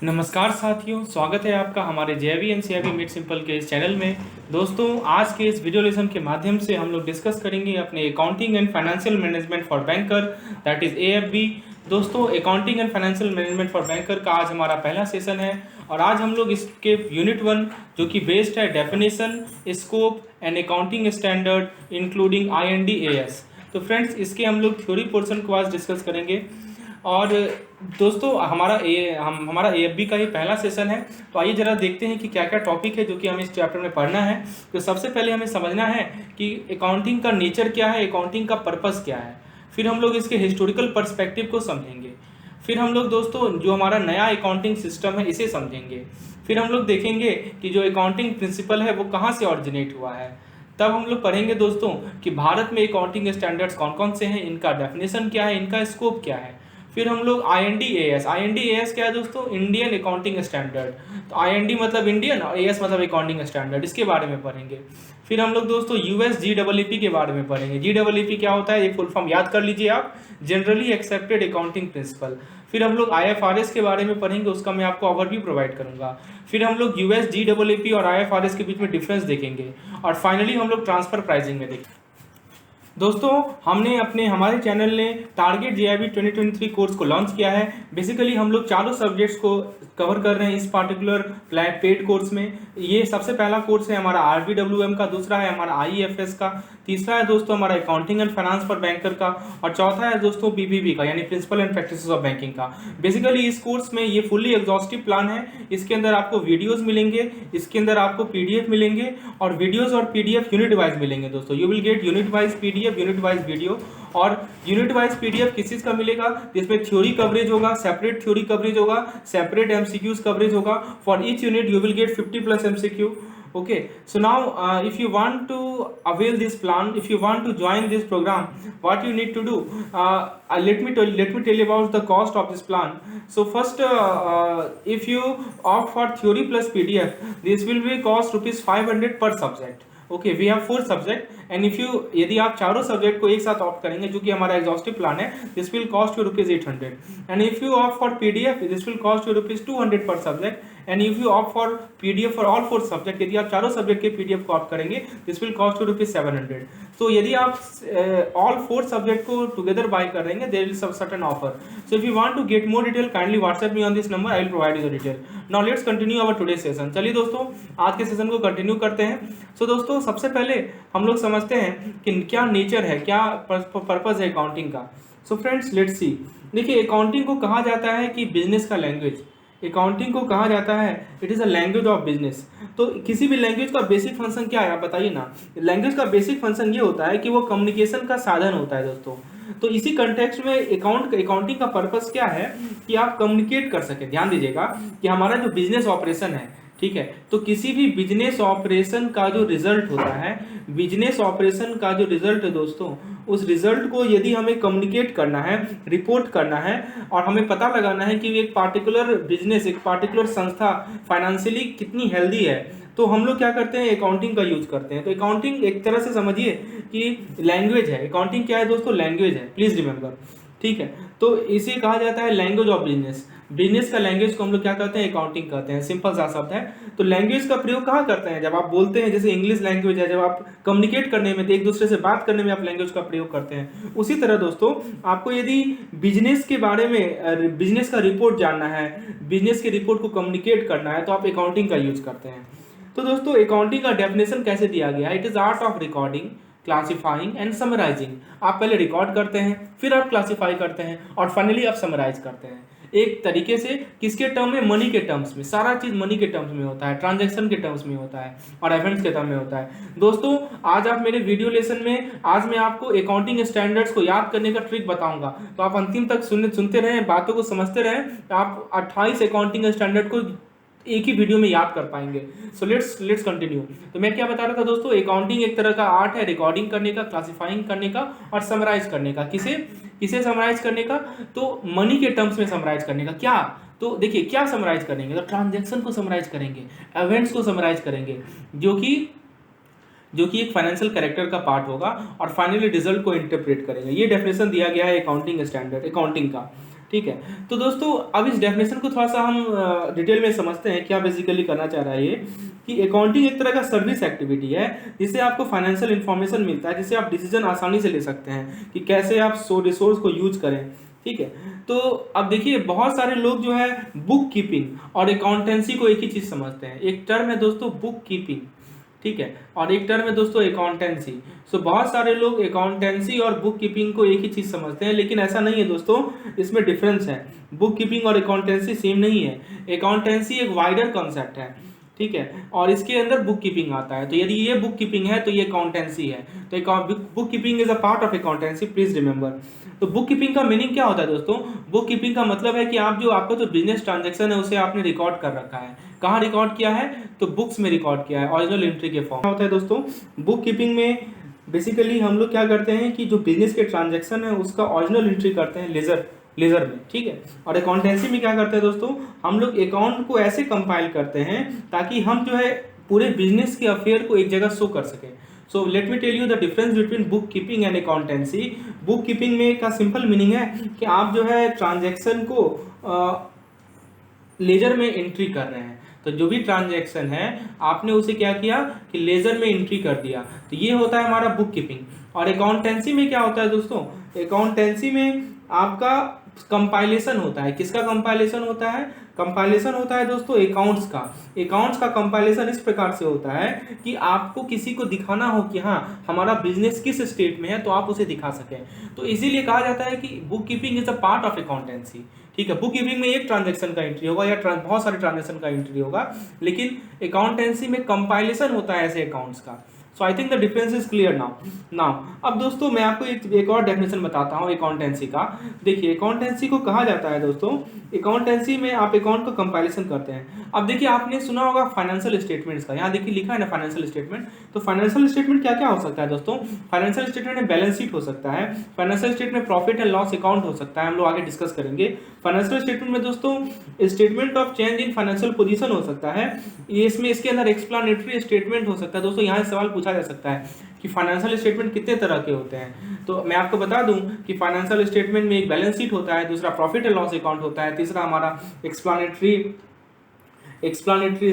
नमस्कार साथियों, स्वागत है आपका हमारे जेवी एंड सीआईबी मेड सिंपल के इस चैनल में। दोस्तों, आज के इस वीडियो लेसन के माध्यम से हम लोग डिस्कस करेंगे अपने accounting and financial management for banker, that is AFB. दोस्तों, accounting and financial management for banker का आज हमारा पहला सेशन है और आज हम लोग इसके यूनिट 1 जो कि बेस्ड है definition, scope and accounting standard including IND-AS। तो फ्रेंड्स, इसके हम लोग थ्योरी पोर्शन को आज डिस्कस करेंगे। और दोस्तों, हमारा AFB का ही पहला सेशन है। तो आइए जरा देखते हैं कि क्या क्या टॉपिक है जो कि हमें इस चैप्टर में पढ़ना है। तो सबसे पहले हमें समझना है कि अकाउंटिंग का नेचर क्या है, अकाउंटिंग का पर्पस क्या है। फिर हम लोग इसके हिस्टोरिकल पर्सपेक्टिव को समझेंगे। फिर हम लोग दोस्तों जो हमारा नया अकाउंटिंग सिस्टम है इसे समझेंगे। फिर हम लोग देखेंगे कि जो अकाउंटिंग प्रिंसिपल है वो कहाँ से ऑरिजिनेट हुआ है। तब हम लोग पढ़ेंगे दोस्तों कि भारत में अकाउंटिंग स्टैंडर्ड्स कौन कौन से हैं, इनका डेफिनेशन क्या है, इनका स्कोप क्या है। फिर हम लोग IND-AS क्या है दोस्तों, इंडियन अकाउंटिंग स्टैंडर्ड। तो IND मतलब इंडियन और AS मतलब अकाउंटिंग स्टैंडर्ड, इसके बारे में पढ़ेंगे। फिर हम लोग दोस्तों US GEEP के बारे में पढ़ेंगे। GEEP क्या होता है, ये फुल फॉर्म याद कर लीजिए आप, जनरली एक्सेप्टेड अकाउंटिंग प्रिंसिपल। फिर हम लोग IFRS के बारे में पढ़ेंगे, उसका मैं आपको ओवरव्यू प्रोवाइड करूंगा। फिर हम लोग US GEEP और IFRS के बीच में डिफरेंस देखेंगे और फाइनली हम लोग ट्रांसफर प्राइसिंग में देखेंगे। दोस्तों, हमने हमारे चैनल ने टारगेट JIB 2023 कोर्स को लॉन्च किया है। बेसिकली हम लोग चारों सब्जेक्ट्स को कवर कर रहे हैं इस पार्टिकुलर पेड कोर्स में। ये सबसे पहला कोर्स है हमारा RBWM का, दूसरा है हमारा IEFS का, तीसरा है दोस्तों हमारा accounting and finance for banker का, और चौथा है दोस्तों PPB का, यानी principle and practices of banking का। बेसिकली इस कोर्स में ये फुल्ली एग्जॉस्टिव प्लान है। इसके अंदर आपको वीडियोस मिलेंगे, इसके अंदर आपको PDF मिलेंगे और वीडियोस और PDF यूनिट वाइज मिलेंगे। दोस्तों, you will get unit wise PDF, unit wise video. और यूनिट वाइज PDF किस चीज़ का मिलेगा, जिसमें थ्योरी कवरेज होगा, सेपरेट थ्योरी कवरेज होगा, सेपरेट MCQs कवरेज होगा। For each unit you will get 50+ MCQ. Okay, so now if you want to avail this plan, if you want to join this program, what you need to do, let me tell you about the cost of this plan. So first, if you opt for theory plus PDF, this will be cost ₹500 per subject. Okay, we have 4 subject and यदि आप चारों subject को एक साथ opt करेंगे, जो कि हमारा एग्जॉस्टिव प्लान है, this will cost you ₹800 and if you opt for PDF this will cost you ₹200 पर subject and if you opt for PDF for all 4 subject, यदि आप चारों सब्जेक्ट के PDF को ऑप्ट करेंगे, दिस विल कॉस्ट यू ₹700। तो यदि आप ऑल 4 सब्जेक्ट को टुगेदर बाय कर रहे हैं, there is certain offer. So if you want to get more detail, kindly WhatsApp me on this number, I will provide you the detail. Now let's continue our today session. चलिए दोस्तों, आज के session को continue करते हैं। सो दोस्तों, सबसे पहले हम लोग समझते हैं कि क्या नेचर है, क्या पर्पस है अकाउंटिंग का। So friends, let's see. देखिए, अकाउंटिंग को कहा जाता है कि बिजनेस का लैंग्वेज। अकाउंटिंग को कहा जाता है it is a language of business. तो किसी भी लैंग्वेज का बेसिक फंक्शन क्या है, आप बताइए ना। लैंग्वेज का बेसिक फंक्शन ये होता है कि वो कम्युनिकेशन का साधन होता है दोस्तों। तो इसी कंटेक्स्ट में अकाउंटिंग का पर्पस क्या है कि आप कम्युनिकेट कर सकें। ध्यान दीजिएगा कि हमारा जो बिजनेस ऑपरेशन है, ठीक है, तो किसी भी बिजनेस ऑपरेशन का जो रिजल्ट होता है, बिजनेस ऑपरेशन का जो रिजल्ट है दोस्तों, उस रिजल्ट को यदि हमें कम्युनिकेट करना है, रिपोर्ट करना है और हमें पता लगाना है कि एक पार्टिकुलर बिजनेस, एक पार्टिकुलर संस्था फाइनेंशियली कितनी हेल्दी है, तो हम लोग क्या करते हैं, अकाउंटिंग का यूज करते हैं। तो अकाउंटिंग एक तरह से समझिए कि लैंग्वेज है। अकाउंटिंग क्या है दोस्तों, लैंग्वेज है, प्लीज रिमेंबर, ठीक है। तो इसे कहा जाता है लैंग्वेज ऑफ बिजनेस। बिजनेस का लैंग्वेज को हम लोग क्या कहते हैं, अकाउंटिंग कहते हैं। सिंपल सा शब्द है। तो लैंग्वेज का प्रयोग कहाँ करते हैं, जब आप बोलते हैं, जैसे इंग्लिश लैंग्वेज है, जब आप कम्युनिकेट करने में, एक दूसरे से बात करने में आप लैंग्वेज का प्रयोग करते हैं। उसी तरह दोस्तों, आपको यदि बिजनेस के बारे में, बिजनेस का रिपोर्ट जानना है, बिजनेस के रिपोर्ट को कम्युनिकेट करना है, तो आप अकाउंटिंग का यूज करते हैं। तो दोस्तों, अकाउंटिंग का डेफिनेशन कैसे दिया गया है, it is art of recording, classifying and summarising. आप पहले रिकॉर्ड करते हैं, फिर आप क्लासिफाई करते हैं और फाइनली आप समराइज करते हैं एक तरीके से। किसके टर्म में, मनी के टर्म्स में। सारा चीज मनी के टर्म्स में होता है, ट्रांजैक्शन के टर्म्स में होता है और इवेंट्स के टर्म में होता है। दोस्तों, आज आप मेरे वीडियो लेसन में, आज मैं आपको अकाउंटिंग स्टैंडर्ड्स को याद करने का ट्रिक बताऊंगा। तो आप अंतिम तक सुनते रहें, बातों को समझते रहें, तो आप 28 अकाउंटिंग स्टैंडर्ड को एक ही वीडियो में याद कर पाएंगे। So let's continue. तो मैं क्या बता रहा था दोस्तों, अकाउंटिंग एक तरह का आर्ट है, रिकॉर्डिंग करने का, क्लासिफाइंग करने का और समराइज करने का। किसे समराइज करने का, तो मनी के टर्म्स में समराइज करने का। क्या, तो देखिए क्या समराइज करेंगे, तो ट्रांजैक्शन को समराइज करेंगे, इवेंट्स को समराइज करेंगे, जो कि एक फाइनेंशियल कैरेक्टर का पार्ट होगा और फाइनली रिजल्ट को इंटरप्रेट करेंगे। ये डेफिनेशन दिया गया है अकाउंटिंग स्टैंडर्ड, अकाउंटिंग का, ठीक है। तो दोस्तों अब इस डेफिनेशन को थोड़ा सा हम डिटेल में समझते हैं क्या बेसिकली करना चाह रहा है ये, कि अकाउंटिंग एक तरह का सर्विस एक्टिविटी है जिससे आपको फाइनेंशियल इन्फॉर्मेशन मिलता है, जिससे आप डिसीजन आसानी से ले सकते हैं कि कैसे आप रिसोर्स को यूज करें। ठीक है। तो अब देखिए बहुत सारे लोग जो है बुक कीपिंग और अकाउंटेंसी को एक ही चीज समझते हैं। एक टर्म है दोस्तों बुक कीपिंग, ठीक है, और एक टर्म है दोस्तों अकाउंटेंसी। सो बहुत सारे लोग अकाउंटेंसी और बुक कीपिंग को एक ही चीज समझते हैं, लेकिन ऐसा नहीं है दोस्तों, इसमें डिफरेंस है। बुक कीपिंग और अकाउंटेंसी सेम नहीं है। अकाउंटेंसी एक वाइडर कॉन्सेप्ट है, ठीक है, और इसके अंदर बुक कीपिंग आता है। तो यदि ये बुक कीपिंग है तो ये अकाउंटेंसी है। तो book keeping is a part of accountancy, please remember. तो बुक कीपिंग का मीनिंग क्या होता है दोस्तों? बुक कीपिंग का मतलब है कि आप जो आपका जो बिजनेस ट्रांजैक्शन है उसे आपने रिकॉर्ड कर रखा है। कहाँ रिकॉर्ड किया है? तो बुक्स में रिकॉर्ड किया है, ओरिजिनल एंट्री के फॉर्म। क्या होता है दोस्तों बुक कीपिंग में? बेसिकली हम लोग क्या करते हैं कि जो बिजनेस के ट्रांजैक्शन है उसका ओरिजिनल एंट्री करते हैं लेजर में, ठीक है। और अकाउंटेंसी में क्या करते हैं दोस्तों? हम लोग अकाउंट को ऐसे कंपाइल करते हैं ताकि हम जो है पूरे बिजनेस के अफेयर को एक जगह शो कर सकें। So let me tell you the difference between book keeping and accountancy. Book keeping में का सिंपल मीनिंग है कि आप जो है ट्रांजैक्शन को लेजर में एंट्री कर रहे हैं। तो जो भी ट्रांजैक्शन है आपने उसे क्या किया कि लेजर में एंट्री कर दिया, तो ये होता है हमारा बुक कीपिंग। और अकाउंटेंसी में क्या होता है दोस्तों? अकाउंटेंसी में आपका कंपाइलेशन होता है। किसका कंपाइलेशन होता है? कंपाइलेशन होता है दोस्तों अकाउंट्स का। अकाउंट्स का कंपाइलेशन इस प्रकार से होता है कि आपको किसी को दिखाना हो कि हाँ हमारा बिजनेस किस स्टेट में है, तो आप उसे दिखा सकें। तो इसीलिए कहा जाता है कि book keeping is a part of accountancy, ठीक है। बुक कीपिंग में एक ट्रांजैक्शन का एंट्री होगा या बहुत सारे ट्रांजैक्शन का एंट्री होगा, लेकिन अकाउंटेंसी में कंपाइलेशन होता है ऐसे अकाउंट्स का। So I think the difference is clear now. अब दोस्तों मैं आपको एक और डेफिनेशन बताता हूँ अकाउंटेंसी का। देखिए अकाउंटेंसी को कहा जाता है दोस्तों, अकाउंटेंसी में आप अकाउंट का कंपाइलेशन करते हैं। अब देखिए आपने सुना होगा फाइनेंशियल स्टेटमेंट्स का, यहाँ देखिए लिखा है ना फाइनेंशियल स्टेटमेंट। तो फाइनेंशियल स्टेटमेंट क्या क्या हो सकता है दोस्तों? फाइनेंशियल स्टेटमेंट में बैलेंस शीट हो सकता है, फाइनेंशियल स्टेटमेंट में प्रॉफिट एंड लॉस अकाउंट हो सकता है, हम लोग आगे डिस्कस करेंगे। फाइनेंशियल स्टेटमेंट में दोस्तों statement of change in financial position हो सकता है, ये इसमें इसके अंदर एक्सप्लेनेटरी स्टेटमेंट हो सकता है। दोस्तों यहाँ सवाल पूछा जा सकता है कि फाइनेंशियल स्टेटमेंट कितने तरह के होते हैं। तो मैं आपको बता दूं कि फाइनेंशियल स्टेटमेंट में एक बैलेंस शीट होता है, दूसरा प्रॉफिट एंड लॉस अकाउंट होता है, तीसरा हमारा एक्सप्लेनेटरी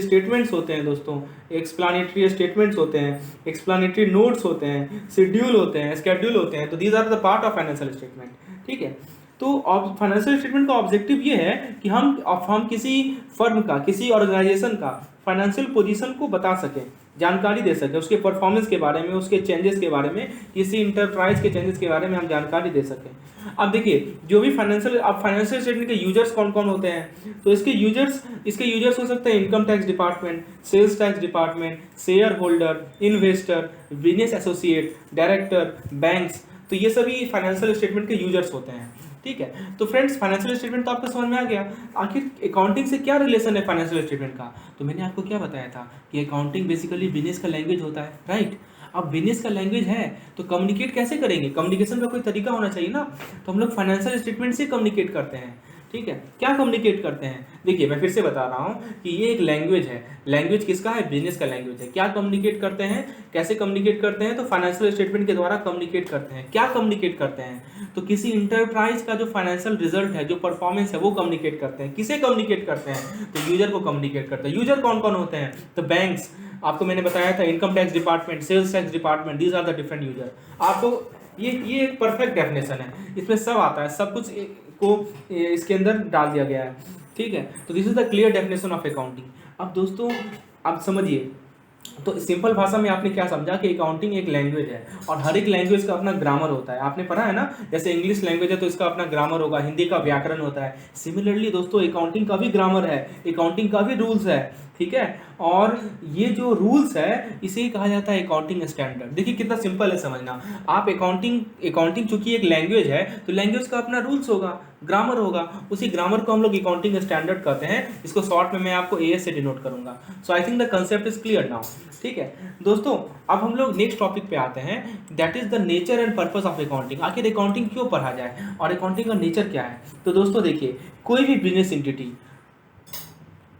स्टेटमेंट्स होते हैं दोस्तों, एक्सप्लेनेटरी स्टेटमेंट्स होते हैं, एक्सप्लेनेटरी नोट्स होते हैं, शेड्यूल होते हैं, स्केड्यूल होते हैं। तो these are the part of financial statement, ठीक है। तो फाइनेंशियल स्टेटमेंट का ऑब्जेक्टिव ये है कि हम किसी फर्म का, किसी ऑर्गेनाइजेशन का फाइनेंशियल पोजीशन को बता सकें, जानकारी दे सकें, उसके परफॉर्मेंस के बारे में, उसके चेंजेस के बारे में, किसी इंटरप्राइज के चेंजेस के बारे में हम जानकारी दे सकें। अब देखिए जो भी फाइनेंशियल स्टेटमेंट के यूजर्स कौन कौन होते हैं? तो इसके यूजर्स हो सकते हैं income tax department, sales tax department, share holder, investor, business associate, director, banks. तो ये सभी फाइनेंशियल स्टेटमेंट के यूजर्स होते हैं, ठीक है। तो फ्रेंड्स फाइनेंशियल स्टेटमेंट तो आपको समझ में आ गया। आखिर अकाउंटिंग से क्या रिलेशन है फाइनेंशियल स्टेटमेंट का? तो मैंने आपको क्या बताया था कि अकाउंटिंग बेसिकली बिजनेस का लैंग्वेज होता है, राइट। अब बिजनेस का लैंग्वेज है तो कम्युनिकेट कैसे करेंगे? कम्युनिकेशन का कोई तरीका होना चाहिए ना। तो हम लोग फाइनेंशियल स्टेटमेंट से कम्युनिकेट करते हैं, ठीक है। क्या कम्युनिकेट करते हैं? देखिए मैं फिर से बता रहा हूँ कि ये एक लैंग्वेज है। लैंग्वेज किसका है? बिजनेस का लैंग्वेज है। क्या कम्युनिकेट करते हैं, कैसे कम्युनिकेट करते हैं? तो फाइनेंशियल स्टेटमेंट के द्वारा कम्युनिकेट करते हैं। क्या कम्युनिकेट करते हैं? तो किसी इंटरप्राइज का जो फाइनेंशियल रिजल्ट है, जो परफॉर्मेंस है, वो कम्युनिकेट करते हैं। किसे कम्युनिकेट करते हैं? तो यूजर को कम्युनिकेट करते हैं। यूजर कौन कौन होते हैं? तो बैंक्स, आपको मैंने बताया था, income tax department, sales tax department, these are the different user. आपको ये एक परफेक्ट डेफिनेशन है, इसमें सब आता है, सब कुछ को इसके अंदर डाल दिया गया है, ठीक है। तो this is the clear definition of accounting. अब दोस्तों आप समझिए, तो सिंपल भाषा में आपने क्या समझा कि अकाउंटिंग एक लैंग्वेज है और हर एक लैंग्वेज का अपना ग्रामर होता है। आपने पढ़ा है ना, जैसे इंग्लिश लैंग्वेज है तो इसका अपना ग्रामर होगा, हिंदी का व्याकरण होता है। सिमिलरली दोस्तों अकाउंटिंग का भी ग्रामर है, अकाउंटिंग का भी रूल्स है, ठीक है। और ये जो रूल्स है इसे ही कहा जाता है अकाउंटिंग स्टैंडर्ड। देखिए कितना सिंपल है समझना। आप अकाउंटिंग चूंकि एक लैंग्वेज है तो लैंग्वेज का अपना रूल्स होगा, ग्रामर होगा, उसी ग्रामर को हम लोग अकाउंटिंग स्टैंडर्ड कहते हैं। इसको शॉर्ट में मैं आपको AS से डिनोट करूंगा। So I think the concept is clear now, ठीक है दोस्तों। अब हम लोग नेक्स्ट टॉपिक पे आते हैं, that is the nature and purpose of accounting. आखिर अकाउंटिंग क्यों पढ़ा जाए और अकाउंटिंग का नेचर क्या है? तो दोस्तों देखिए, कोई भी बिजनेस एंटिटी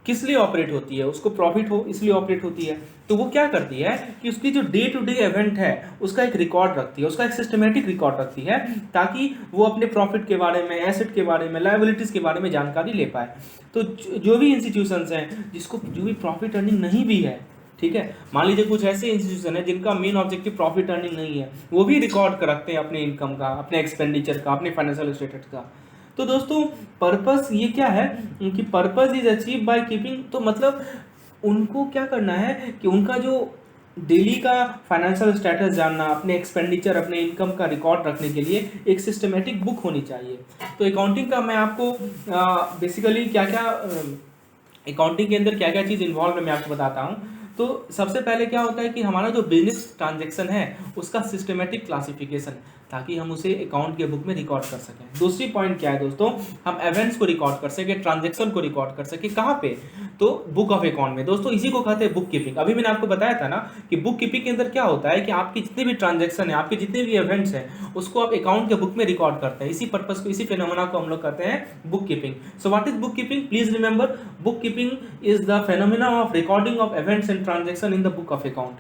किस लिए ऑपरेट होती है, उसको प्रॉफिट हो इसलिए ऑपरेट होती है। तो वो क्या करती है कि उसकी जो डे टू डे इवेंट है उसका एक रिकॉर्ड रखती है, उसका एक सिस्टमेटिक रिकॉर्ड रखती है, ताकि वो अपने प्रॉफिट के बारे में, एसेट के बारे में, लायबिलिटीज के बारे में जानकारी ले पाए। तो जो भी इंस्टीट्यूशंस हैं जिसको जो भी प्रॉफिट अर्निंग नहीं भी है, ठीक है, मान लीजिए कुछ ऐसे इंस्टीट्यूशन है जिनका मेन ऑब्जेक्टिव प्रॉफिट अर्निंग नहीं है, वो भी रिकॉर्ड कर रखते हैं अपने इनकम का, अपने एक्सपेंडिचर का, अपने फाइनेंशियल स्टेटस का। तो दोस्तों पर्पस ये क्या है कि purpose is achieve by keeping, तो मतलब उनको क्या करना है कि उनका जो डेली का फाइनेंशियल स्टेटस जानना, अपने एक्सपेंडिचर, अपने इनकम का रिकॉर्ड रखने के लिए एक सिस्टमेटिक बुक होनी चाहिए। तो अकाउंटिंग का मैं आपको बेसिकली क्या क्या अकाउंटिंग के अंदर क्या क्या चीज़ इन्वॉल्व है मैं आपको बताता हूँ। तो सबसे पहले क्या होता है कि हमारा जो बिजनेस ट्रांजैक्शन है उसका सिस्टमेटिक क्लासिफिकेशन, ताकि हम उसे अकाउंट के बुक में रिकॉर्ड कर सकें। दूसरी पॉइंट क्या है दोस्तों, हम इवेंट्स को रिकॉर्ड कर सकें, ट्रांजैक्शन को रिकॉर्ड कर सकें, कहाँ पे, तो बुक ऑफ अकाउंट में। दोस्तों इसी को कहते हैं बुक कीपिंग। अभी मैंने आपको बताया था ना कि बुक कीपिंग के अंदर क्या होता है कि आपके जितने भी ट्रांजैक्शन है, आपके जितने भी इवेंट्स हैं, उसको आप अकाउंट के बुक में रिकॉर्ड करते हैं। इसी पर्पस को, इसी फेनोमेना को हम लोग कहते हैं book keeping. So what is book keeping, please remember, book keeping is the phenomena of recording of events and transaction in the book of account.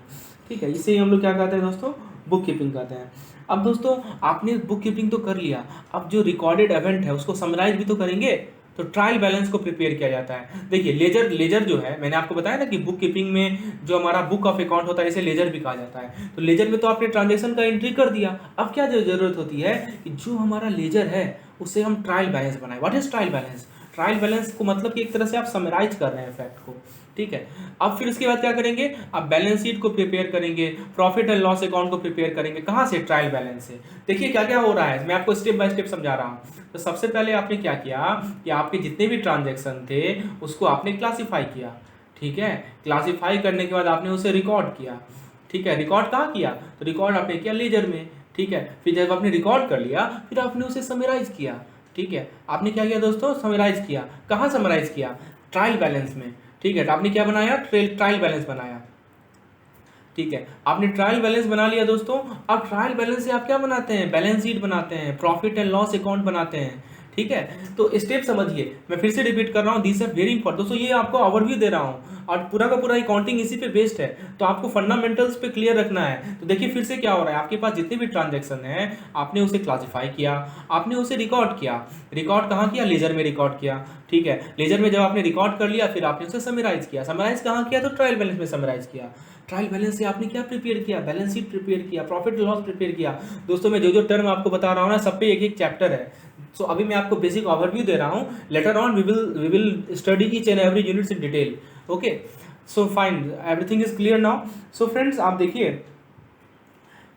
ठीक है, इसे हम लोग क्या कहते हैं दोस्तों, बुक कीपिंग कहते हैं। अब दोस्तों आपने बुक कीपिंग तो कर लिया, अब जो रिकॉर्डेड इवेंट है उसको समराइज भी तो करेंगे। तो ट्रायल बैलेंस को प्रिपेयर किया जाता है। देखिए लेजर जो है, मैंने आपको बताया ना कि बुक कीपिंग में जो हमारा बुक ऑफ अकाउंट होता है इसे लेजर भी कहा जाता है। तो लेजर में तो आपने ट्रांजैक्शन का एंट्री कर दिया, अब क्या जरूरत होती है कि जो हमारा लेजर है उससे हम ट्रायल बैलेंस बनाए। What is trial balance, trial balance को मतलब कि एक तरह से आप समराइज कर रहे हैं फैक्ट को, ठीक है। अब फिर उसके बाद क्या करेंगे, आप बैलेंस शीट को प्रिपेयर करेंगे, प्रॉफिट एंड लॉस अकाउंट को प्रिपेयर करेंगे। कहाँ से, ट्रायल बैलेंस से। देखिए क्या क्या हो रहा है, मैं आपको स्टेप बाय स्टेप समझा रहा हूँ। तो सबसे पहले आपने क्या किया कि आपके जितने भी ट्रांजेक्शन थे उसको आपने क्लासीफाई किया, ठीक है। क्लासीफाई करने के बाद आपने उसे रिकॉर्ड किया, ठीक है। रिकॉर्ड कहाँ किया, तो रिकॉर्ड आपने किया लेजर में, ठीक है। फिर जब आपने रिकॉर्ड कर लिया फिर आपने उसे समराइज किया, ठीक है। आपने क्या किया दोस्तों, समराइज किया। कहाँ समराइज किया, ट्रायल बैलेंस में, ठीक है। तो आपने क्या बनाया, ट्रायल बैलेंस बनाया, ठीक है। आपने ट्रायल बैलेंस बना लिया दोस्तों। अब ट्रायल बैलेंस से आप क्या बनाते हैं, बैलेंस शीट बनाते हैं, प्रॉफिट एंड लॉस अकाउंट बनाते हैं, ठीक है। तो स्टेप समझिए, मैं फिर से रिपीट कर रहा हूँ, दिस आर वेरी इंपॉर्टेंट दोस्तों। ये आपको ओवरव्यू दे रहा हूँ और पूरा का पूरा अकाउंटिंग इसी पे बेस्ड है, तो आपको फंडामेंटल्स पे क्लियर रखना है। तो देखिए फिर से क्या हो रहा है, आपके पास जितने भी ट्रांजेक्शन है आपने उसे क्लासीफाई किया, आपने उसे रिकॉर्ड किया। रिकॉर्ड कहाँ किया, लेजर में रिकॉर्ड किया, ठीक है। लेजर में जब आपने रिकॉर्ड कर लिया फिर आपने उसे समराइज किया। समराइज कहाँ किया, तो ट्रायल बैलेंस में समराइज किया। ट्रायल बैलेंस से आपने क्या प्रिपेयर किया, बैलेंस शीट प्रिपेयर किया, प्रॉफिट लॉस प्रिपेयर किया। दोस्तों मैं जो जो टर्म आपको बता रहा हूँ ना, सब पे एक एक चैप्टर है। सो अभी मैं आपको बेसिक ओवरव्यू दे रहा हूँ, later on we will study each and every units in detail. Okay, so fine, everything is clear now. So friends आप देखिए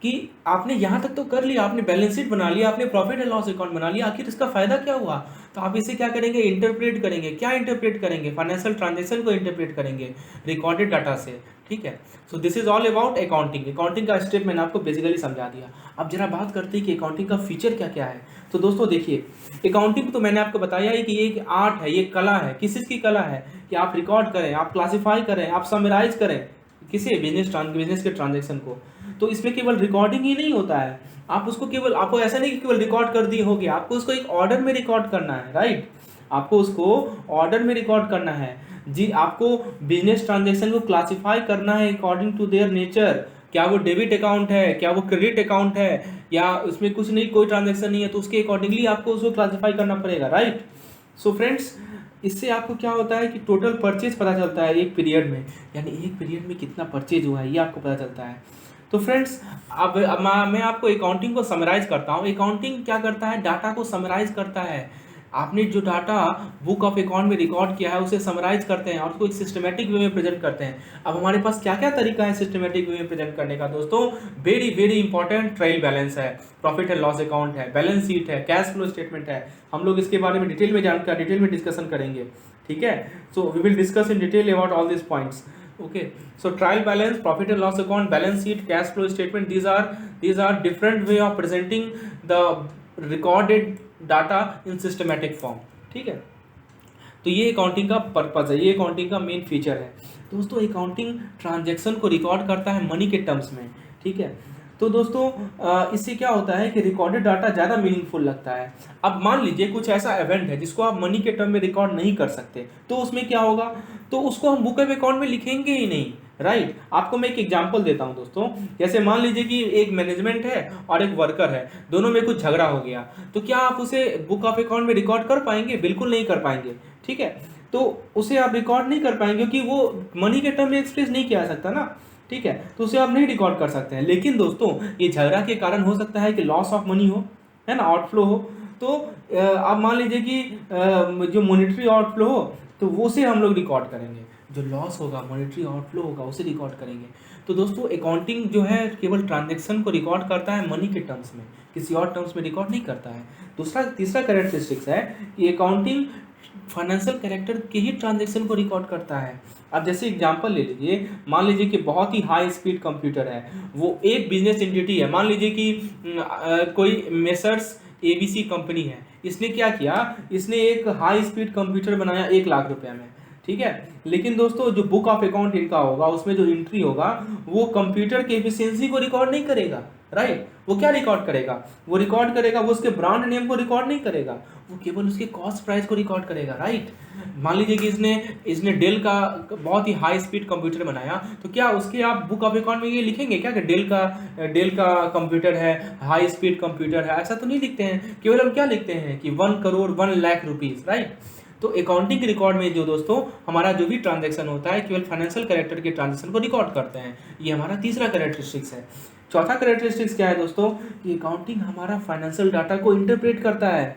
कि आपने यहाँ तक तो कर लिया, आपने बैलेंस शीट बना लिया, आपने प्रॉफिट एंड लॉस अकाउंट बना लिया। आखिर इसका फायदा क्या हुआ, तो आप इसे क्या करेंगे, इंटरप्रेट करेंगे। क्या इंटरप्रेट करेंगे, फाइनेंशियल ट्रांजैक्शन को इंटरप्रेट करेंगे रिकॉर्डेड डाटा से, ठीक है। सो this is all about accounting. Accounting का स्टेप मैंने आपको बेसिकली समझा दिया। अब जरा बात करते हैं कि अकाउंटिंग का फीचर क्या क्या है। तो दोस्तों देखिए, अकाउंटिंग तो मैंने आपको बताया है कि ये एक आर्ट है, ये कला है। किस चीज़ की कला है कि आप रिकॉर्ड करें, आप क्लासीफाई करें, आप समराइज करें किसे, बिजनेस के ट्रांजैक्शन को। तो इसमें केवल रिकॉर्डिंग ही नहीं होता है, आप उसको केवल, आपको ऐसा नहीं कि केवल रिकॉर्ड कर दिए हो गया, आपको उसको एक ऑर्डर में रिकॉर्ड करना है, राइट। आपको उसको ऑर्डर में रिकॉर्ड करना है जी। आपको बिजनेस ट्रांजैक्शन को क्लासीफाई करना है अकॉर्डिंग टू देयर नेचर। क्या वो डेबिट अकाउंट है, क्या वो क्रेडिट अकाउंट है, या उसमें कुछ नहीं, कोई ट्रांजैक्शन नहीं है, तो उसके अकॉर्डिंगली आपको उसको क्लासीफाई करना पड़ेगा, राइट। सो फ्रेंड्स इससे आपको क्या होता है कि टोटल परचेज पता चलता है एक पीरियड में, यानी एक पीरियड में कितना परचेज हुआ है ये आपको पता चलता है। तो फ्रेंड्स अब मैं आपको अकाउंटिंग को समराइज करता हूँ। अकाउंटिंग क्या करता है, डाटा को समराइज करता है। आपने जो डाटा बुक ऑफ अकाउंट में रिकॉर्ड किया है उसे समराइज करते हैं और उसको एक सिस्टमेटिक वे में प्रेजेंट करते हैं। अब हमारे पास क्या क्या तरीका है सिस्टमेटिक वे में प्रेजेंट करने का दोस्तों, very very important trial balance है, प्रॉफिट एंड लॉस अकाउंट है, बैलेंस शीट है, कैश फ्लो स्टेटमेंट है। हम लोग इसके बारे में डिटेल में डिस्कशन करेंगे, ठीक है। So we will discuss in detail about all this points. Okay, so trial balance, profit and loss account, balance sheet, cash flow statement, these are different way of presenting the recorded data in systematic form, ठीक है। तो ये accounting का purpose है, ये accounting का main feature है दोस्तों। अकाउंटिंग ट्रांजैक्शन को रिकॉर्ड करता है मनी के टर्म्स में, ठीक है। तो दोस्तों इससे क्या होता है कि रिकॉर्डेड डाटा ज़्यादा मीनिंगफुल लगता है। अब मान लीजिए कुछ ऐसा इवेंट है जिसको आप मनी के टर्म में रिकॉर्ड नहीं कर सकते, तो उसमें क्या होगा, तो उसको हम बुक ऑफ अकाउंट में लिखेंगे ही नहीं, राइट। आपको मैं एक एग्जांपल देता हूं दोस्तों, जैसे मान लीजिए कि एक मैनेजमेंट है और एक वर्कर है, दोनों में कुछ झगड़ा हो गया, तो क्या आप उसे बुक ऑफ अकाउंट में रिकॉर्ड कर पाएंगे? बिल्कुल नहीं कर पाएंगे, ठीक है। तो उसे आप रिकॉर्ड नहीं कर पाएंगे क्योंकि वो मनी के टर्म में एक्सप्रेस नहीं किया जा सकता ना, ठीक है, तो उसे आप नहीं रिकॉर्ड कर सकते हैं। लेकिन दोस्तों ये झगड़ा के कारण हो सकता है कि लॉस ऑफ मनी हो, है ना, आउटफ्लो हो, तो आप मान लीजिए कि जो मॉनेटरी आउटफ्लो हो तो वो से हम लोग रिकॉर्ड करेंगे, जो लॉस होगा मॉनेटरी आउटफ्लो होगा उसे रिकॉर्ड करेंगे। तो दोस्तों अकाउंटिंग जो है केवल ट्रांजैक्शन को रिकॉर्ड करता है मनी के टर्म्स में, किसी और टर्म्स में रिकॉर्ड नहीं करता है। तीसरा कैरेक्टरिस्टिक्स है कि अकाउंटिंग फाइनेंशियल कैरेक्टर के ही ट्रांजैक्शन को रिकॉर्ड करता है। अब जैसे एग्जांपल ले लीजिए, मान लीजिए कि बहुत ही हाई स्पीड कंप्यूटर है, वो एक बिजनेस एंटिटी है, मान लीजिए कि कोई मेसर्स एबीसी कंपनी है, इसने क्या किया, इसने एक हाई स्पीड कंप्यूटर बनाया 1 लाख रुपए में, ठीक है। लेकिन दोस्तों जो बुक ऑफ अकाउंट इनका होगा उसमें जो एंट्री होगा वो कंप्यूटर की एफिशिएंसी को रिकॉर्ड नहीं करेगा, राइट। वो क्या रिकॉर्ड करेगा, वो रिकॉर्ड करेगा वो उसके ब्रांड नेम को रिकॉर्ड नहीं करेगा, वो केवल उसके कॉस्ट प्राइस को रिकॉर्ड करेगा, राइट। मान लीजिए कि इसने डेल का बहुत ही हाई स्पीड कंप्यूटर बनाया, तो क्या उसके आप बुक ऑफ अकाउंट में ये लिखेंगे क्या कि डेल का कंप्यूटर है, हाई स्पीड कंप्यूटर है? ऐसा तो नहीं लिखते हैं, केवल हम क्या लिखते हैं कि 1 करोड़ 1 लाख रुपीज, राइट। तो अकाउंटिंग रिकॉर्ड में जो दोस्तों हमारा जो भी ट्रांजैक्शन होता है केवल फाइनेंशियल कैरेक्टर के ट्रांजैक्शन को रिकॉर्ड करते हैं, ये हमारा तीसरा कैरेक्टरिस्टिक्स है। चौथा कैरेक्टरिस्टिक्स क्या है दोस्तों, कि अकाउंटिंग हमारा फाइनेंशियल डाटा को इंटरप्रेट करता है।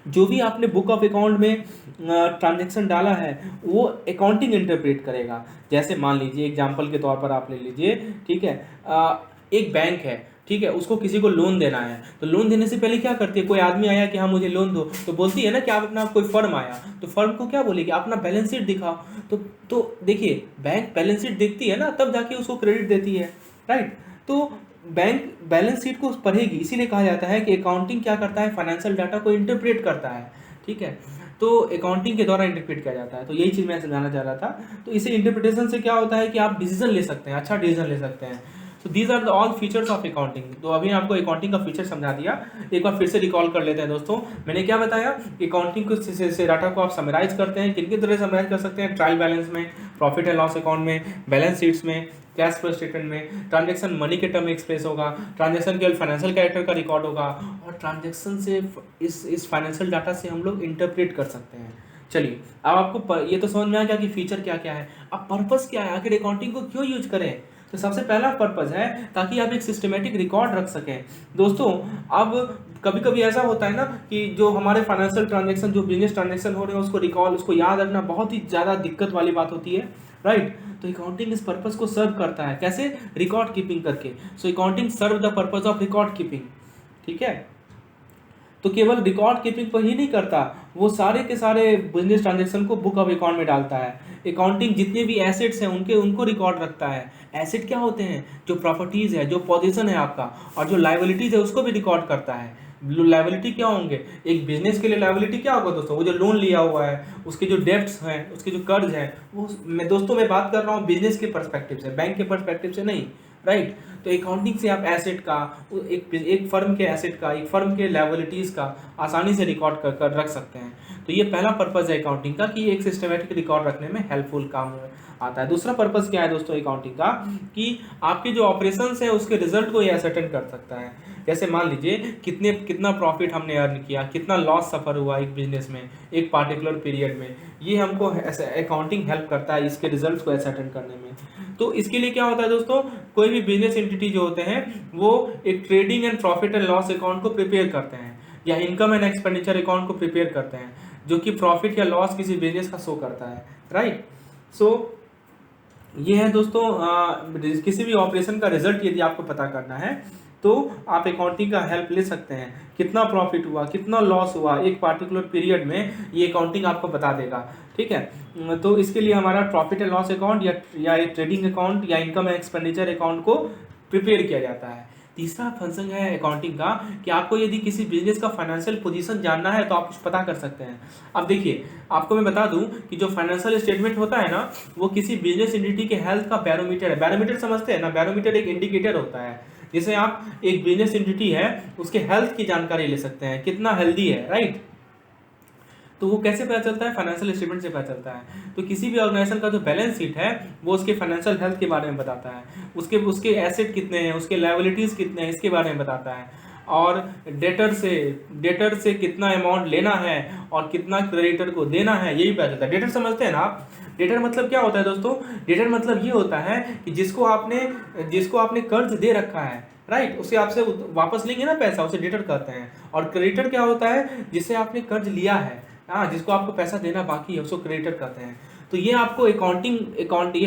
जो भी आपने बुक ऑफ अकाउंट में ट्रांजैक्शन डाला है वो अकाउंटिंग इंटरप्रेट करेगा। जैसे मान लीजिए एग्जांपल के तौर पर आप ले लीजिए, ठीक है, एक बैंक है, ठीक है, उसको किसी को लोन देना है, तो लोन देने से पहले क्या करती है, कोई आदमी आया कि हाँ मुझे लोन दो, तो बोलती है ना कि आप अपना, कोई फर्म आया तो फर्म को क्या बोलेगी, अपना बैलेंस शीट दिखाओ। तो देखिए बैंक बैलेंस शीट देखती है ना तब जाके उसको क्रेडिट देती है, राइट। तो बैंक बैलेंस शीट को पढ़ेगी, इसीलिए कहा जाता है कि अकाउंटिंग क्या करता है, फाइनेंशियल डाटा को इंटरप्रेट करता है, ठीक है। तो अकाउंटिंग के द्वारा इंटरप्रेट किया जाता है, तो यही चीज़ मैं समझाना चाह रहा था। तो इसे इंटरप्रिटेशन से क्या होता है कि आप डिसीजन ले सकते हैं, अच्छा डिसीजन ले सकते हैं। तो these are the all features of accounting. तो अभी आपको अकाउंटिंग का फीचर समझा दिया, एक बार फिर से रिकॉल कर लेते हैं दोस्तों। मैंने क्या बताया कि अकाउंटिंग को से डाटा को आप समराइज करते हैं, किन किन तरह समराइज कर सकते हैं, ट्रायल बैलेंस में, प्रॉफिट एंड लॉस अकाउंट में, बैलेंस शीट्स में, कैश फ्लो स्टेटमेंट में, ट्रांजैक्शन मनी के टर्म में एक्सप्रेस होगा, ट्रांजैक्शन केवल फाइनेंशियल कैरेक्टर का रिकॉर्ड होगा, और ट्रांजैक्शन से इस फाइनेंशियल डाटा से हम लोग इंटरप्रेट कर सकते हैं। चलिए अब आपको ये तो समझ में आ गया कि फीचर क्या क्या है। अब पर्पस क्या है, आखिर अकाउंटिंग को क्यों यूज करें? तो सबसे पहला पर्पस है ताकि आप एक सिस्टमेटिक रिकॉर्ड रख सकें। दोस्तों अब कभी कभी ऐसा होता है ना कि जो हमारे फाइनेंशियल ट्रांजैक्शन, जो बिजनेस ट्रांजैक्शन हो रहे हैं उसको याद रखना बहुत ही ज़्यादा दिक्कत वाली बात होती है, राइट। तो अकाउंटिंग इस पर्पस को सर्व करता है, कैसे, रिकॉर्ड कीपिंग करके। So accounting serve the purpose of record keeping, ठीक है। तो केवल रिकॉर्ड कीपिंग पर ही नहीं करता, वो सारे के सारे बिजनेस ट्रांजैक्शन को बुक ऑफ अकाउंट में डालता है। अकाउंटिंग जितने भी एसेट्स हैं उनको रिकॉर्ड रखता है। एसेट क्या होते हैं, जो प्रॉपर्टीज है, जो पोजीशन है आपका, और जो लाइबिलिटीज है उसको भी रिकॉर्ड करता है। लाइबिलिटी क्या होंगे, एक बिजनेस के लिए लाइबिलिटी क्या होगा दोस्तों, वो जो लोन लिया हुआ है, उसके जो डेब्ट्स हैं, उसके जो कर्ज है, वो मैं बात कर रहा हूँ बिजनेस के पर्सपेक्टिव से, बैंक के पर्सपेक्टिव से नहीं, राइट। तो अकाउंटिंग से आप एसेट का, एक फर्म के एसेट का, एक फर्म के लायबिलिटीज़ का आसानी से रिकॉर्ड कर रख सकते हैं। तो ये पहला पर्पज़ है अकाउंटिंग का कि एक सिस्टमेटिक रिकॉर्ड रखने में हेल्पफुल काम आता है। दूसरा पर्पज़ क्या है दोस्तों अकाउंटिंग का, कि आपके जो ऑपरेशंस हैं उसके रिजल्ट को ये असर्टेन कर सकता है। जैसे मान लीजिए कितना प्रॉफिट हमने अर्न किया, कितना लॉस सफ़र हुआ एक बिजनेस में एक पार्टिकुलर पीरियड में, ये हमको अकाउंटिंग हेल्प करता है इसके रिजल्ट्स को असर्टेन करने में। तो इसके लिए क्या होता है दोस्तों, कोई भी बिजनेस एंटिटी जो होते हैं वो एक trading and profit and loss account को प्रिपेयर करते हैं, या इनकम एंड एक्सपेंडिचर अकाउंट को प्रिपेयर करते हैं, जो कि प्रॉफिट या लॉस किसी बिजनेस का शो करता है, राइट। सो ये है दोस्तों किसी भी ऑपरेशन का रिजल्ट यदि आपको पता करना है तो आप अकाउंटिंग का हेल्प ले सकते हैं। कितना प्रॉफिट हुआ, कितना लॉस हुआ एक पार्टिकुलर पीरियड में, ये अकाउंटिंग आपको बता देगा, ठीक है। तो इसके लिए हमारा प्रॉफिट एंड लॉस अकाउंट या एक ट्रेडिंग अकाउंट या इनकम एंड एक्सपेंडिचर अकाउंट को प्रिपेयर किया जाता है। तीसरा फंक्शन है अकाउंटिंग का कि आपको यदि किसी बिजनेस का फाइनेंशियल पोजीशन जानना है तो आप कुछ पता कर सकते हैं। अब देखिए आपको मैं बता दूं कि जो फाइनेंशियल स्टेटमेंट होता है ना, वो किसी बिजनेस एंटिटी के हेल्थ का बैरोमीटर है। बैरोमीटर समझते हैं ना, बैरोमीटर एक इंडिकेटर होता है। जैसे आप एक बिजनेस एंटिटी है उसके हेल्थ की जानकारी ले सकते हैं, कितना हेल्दी है, राइट। तो वो कैसे पता चलता है? फाइनेंशियल स्टेटमेंट से पता चलता है। तो किसी भी ऑर्गेनाइजेशन का जो बैलेंस शीट है वो उसके फाइनेंशियल हेल्थ के बारे में बताता है, उसके उसके एसेट कितने हैं, उसके लायबिलिटीज़ कितने हैं, इसके बारे में बताता है। और डेटर से कितना अमाउंट लेना है और कितना क्रेडिटर को देना है, यही पता चलता है। डेटर समझते हैं ना आप? डेटर मतलब क्या होता है दोस्तों? डेटर मतलब ये होता है कि जिसको आपने कर्ज दे रखा है, राइट, उसे आपसे वापस लेंगे ना पैसा, उसे डेटर कहते हैं। और क्रेडिटर क्या होता है? जिससे आपने कर्ज लिया है, हाँ, जिसको आपको पैसा देना बाकी है, उसको क्रेडिटर कहते हैं। तो ये आपको ये